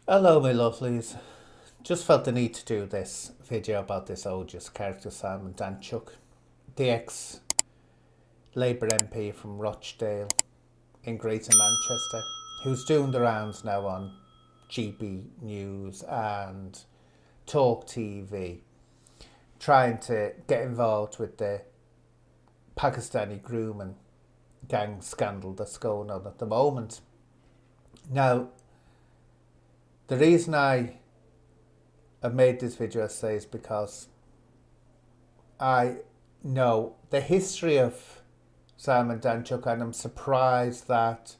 Hello, my lovelies. Just felt the need to do this video about this odious character, Simon Danczuk, the ex-Labour MP from Rochdale in Greater Manchester, who's doing the rounds now on GB News and Talk TV, trying to get involved with the Pakistani grooming gang scandal that's going on at the moment. Now, the reason I have made this video essay is because I know the history of Simon Danczuk, and I'm surprised that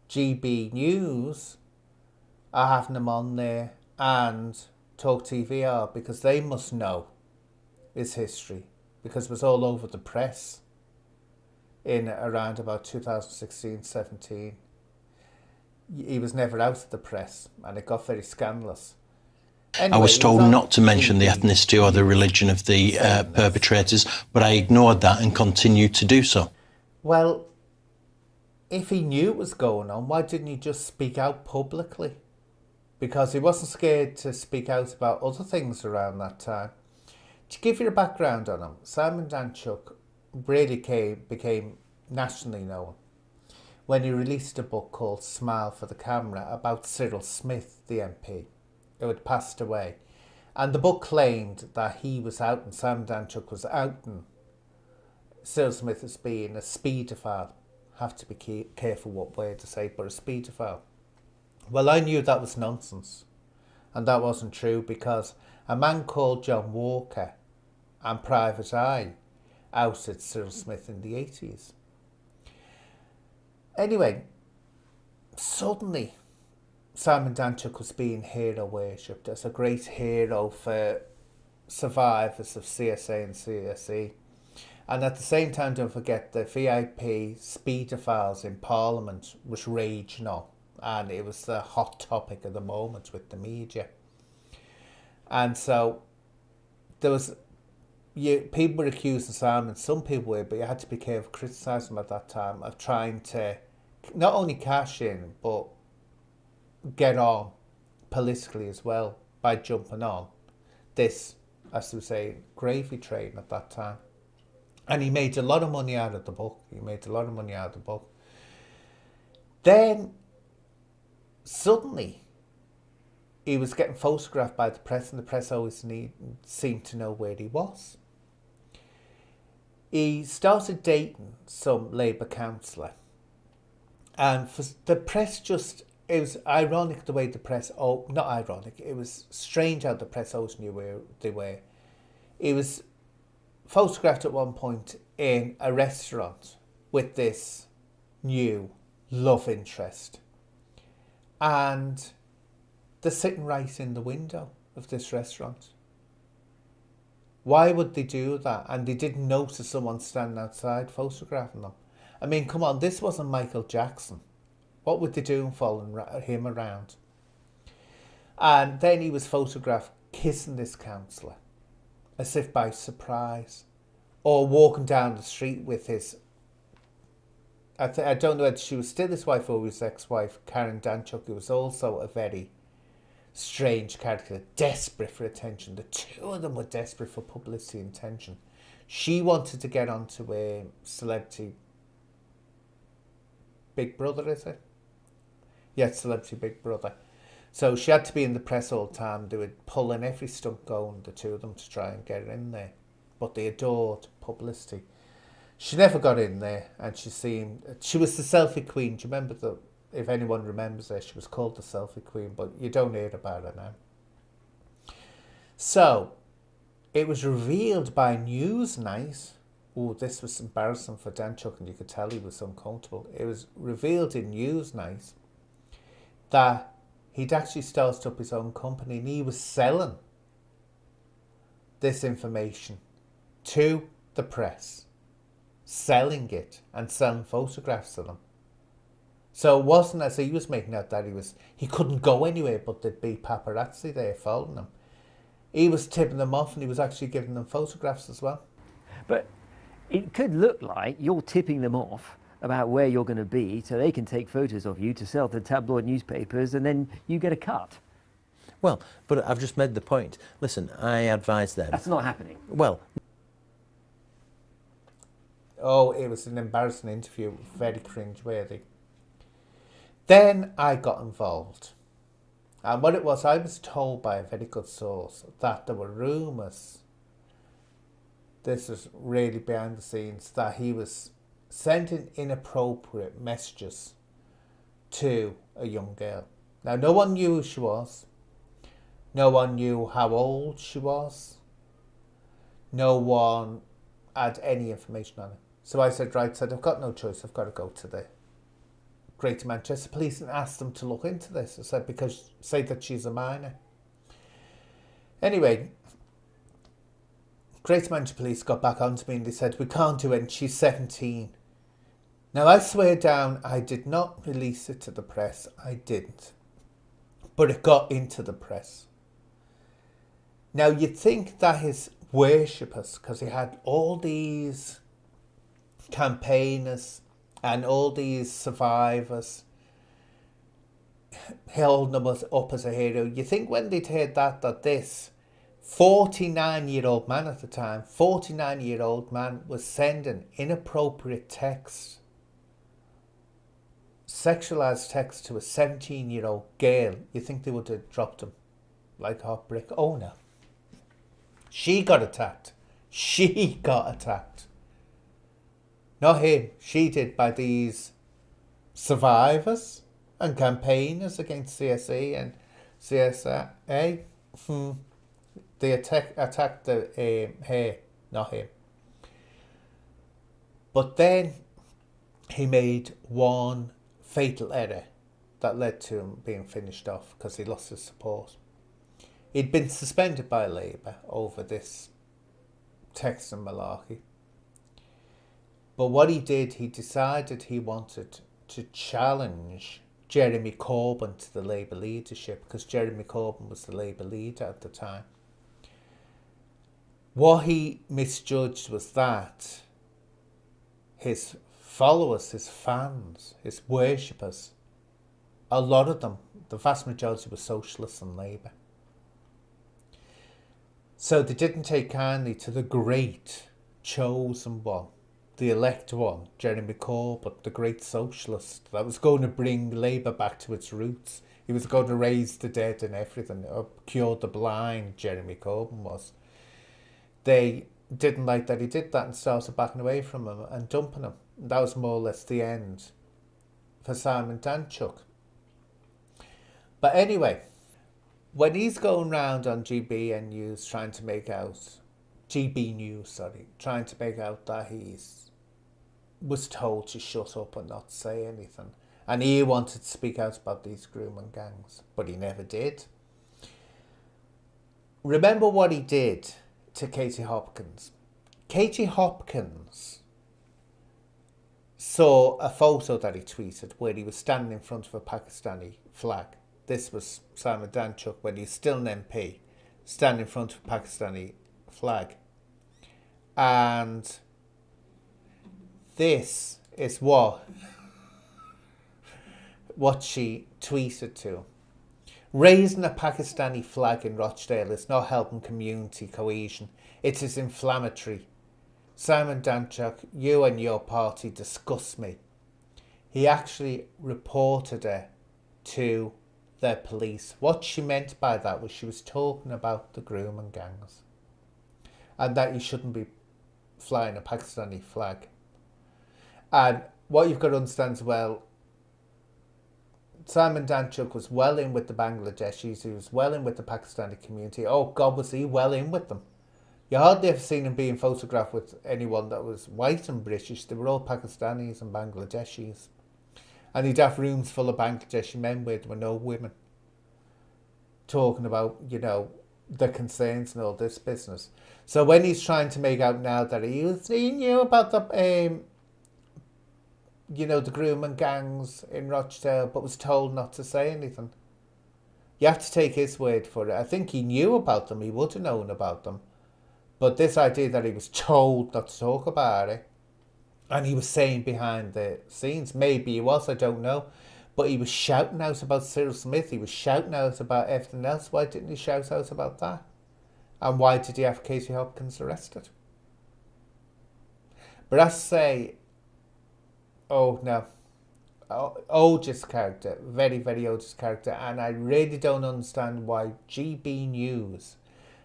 GB News are having him on there and Talk TV are, because they must know his history, because it was all over the press in around about 2016-17. He was never out of the press and it got very scandalous. Anyway, I was told not to mention the ethnicity or the religion of the perpetrators, but I ignored that and continued to do so. Well, if he knew it was going on, why didn't he just speak out publicly? Because he wasn't scared to speak out about other things around that time. To give you a background on him, Simon Danczuk really became nationally known when he released a book called Smile for the Camera about Cyril Smith, the MP, who had passed away. And the book claimed that he was out, and Simon Danczuk was outing Cyril Smith as being a speedophile. Have to be careful what word to say, but a speedophile. Well, I knew that was nonsense, and that wasn't true, because a man called John Walker and Private Eye outed Cyril Smith in the 80s. Anyway, suddenly Simon Danczuk was being hero worshipped as a great hero for survivors of CSA and CSE. And at the same time, don't forget, the VIP speedophiles in Parliament was raging on, and it was the hot topic of the moment with the media. And so there was, people were accusing Simon, some people were, but you had to be careful criticising him at that time, of trying to not only cash in, but get on politically as well by jumping on this, as we say, gravy train at that time. And he made a lot of money out of the book. Then suddenly he was getting photographed by the press, and the press always seemed to know where he was. He started dating some Labour councillor, and for the press it was ironic the way the press, not ironic, it was strange how the press always knew where they were. He was photographed at one point in a restaurant with this new love interest, and they're sitting right in the window of this restaurant. Why would they do that? And they didn't notice someone standing outside photographing them. I mean, come on, this wasn't Michael Jackson. What would they do following him around? And then he was photographed kissing this councillor, as if by surprise, or walking down the street with his, I don't know whether she was still his wife or his ex-wife, Karen Danczuk, who was also a very strange character, desperate for attention. The two of them were desperate for publicity and attention. She wanted to get onto a celebrity Big Brother, is it? Yes, Celebrity Big Brother. So she had to be in the press all the time. They were pulling every stunt going, the two of them, to try and get her in there. But they adored publicity. She never got in there, and she was the selfie queen. Do you remember if anyone remembers her, she was called the selfie queen, but you don't hear about her now. So it was revealed by Newsnight. Oh, this was embarrassing for Danczuk, and you could tell he was uncomfortable. It was revealed in Newsnight that he'd actually started up his own company, and he was selling this information to the press, selling it and selling photographs of them. So it wasn't as he was making out that he couldn't go anywhere, but there'd be paparazzi there following him. He was tipping them off, and he was actually giving them photographs as well. But it could look like you're tipping them off about where you're going to be so they can take photos of you to sell to tabloid newspapers, and then you get a cut. Well, but I've just made the point. Listen, I advise them. That's not happening. Well, Oh, it was an embarrassing interview, very cringeworthy. Then I got involved. And what it was, I was told by a very good source that there were rumours, this is really behind the scenes, that he was sending inappropriate messages to a young girl. Now, no one knew who she was. No one knew how old she was. No one had any information on it. So I said, right, I've got no choice. I've got to go to the Greater Manchester Police and ask them to look into this. I said, because say that she's a minor. Anyway, Greater Manchester Police got back onto me and they said, we can't do it, and she's 17. Now, I swear down, I did not release it to the press. I didn't. But it got into the press. Now, you'd think that his worshippers, because he had all these campaigners and all these survivors held him up as a hero. You think when they'd heard that this 49-year-old man at the time, 49-year-old man was sending inappropriate texts, sexualised texts to a 17-year-old girl, you think they would have dropped him like a hot brick? Oh no. She got attacked. She got attacked. Not him. She did, by these survivors and campaigners against CSE and CSA. They attacked her, not him. But then he made one fatal error that led to him being finished off because he lost his support. He'd been suspended by Labour over this text and malarkey. But what he did, he decided he wanted to challenge Jeremy Corbyn to the Labour leadership, because Jeremy Corbyn was the Labour leader at the time. What he misjudged was that his followers, his fans, his worshippers, a lot of them, the vast majority, were socialists and Labour. So they didn't take kindly to the great chosen one, the elect one, Jeremy Corbyn, the great socialist that was going to bring Labour back to its roots. He was going to raise the dead and everything, or cure the blind, Jeremy Corbyn was. They didn't like that he did that and started backing away from him and dumping him. That was more or less the end for Simon Danczuk. But anyway, when he's going round on GB News trying to make out that he was told to shut up and not say anything, and he wanted to speak out about these grooming gangs, but he never did. Remember what he did to Katie Hopkins. Katie Hopkins saw a photo that he tweeted where he was standing in front of a Pakistani flag. This was Simon Danczuk when he's still an MP, standing in front of a Pakistani flag. And this is what she tweeted to. Raising a Pakistani flag in Rochdale is not helping community cohesion. It is inflammatory. Simon Danczuk, you and your party disgust me. He actually reported her to the police. What she meant by that was she was talking about the grooming gangs and that you shouldn't be flying a Pakistani flag. And what you've got to understand as well, Simon Danczuk was well in with the Bangladeshis, he was well in with the Pakistani community. Oh God, was he well in with them. You hardly ever seen him being photographed with anyone that was white and British. They were all Pakistanis and Bangladeshis. And he'd have rooms full of Bangladeshi men where there were no women, talking about, the concerns and all this business. So when he's trying to make out now that he knew about the the grooming gangs in Rochdale, but was told not to say anything, you have to take his word for it. I think he knew about them, he would have known about them. But this idea that he was told not to talk about it, and he was saying behind the scenes, maybe he was, I don't know. But he was shouting out about Cyril Smith. He was shouting out about everything else. Why didn't he shout out about that? And why did he have Casey Hopkins arrested? But I say, oh no, odious character, very, very odious character. And I really don't understand why GB News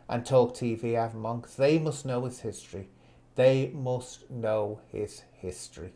and Talk TV have him on, because they must know his history. They must know his history.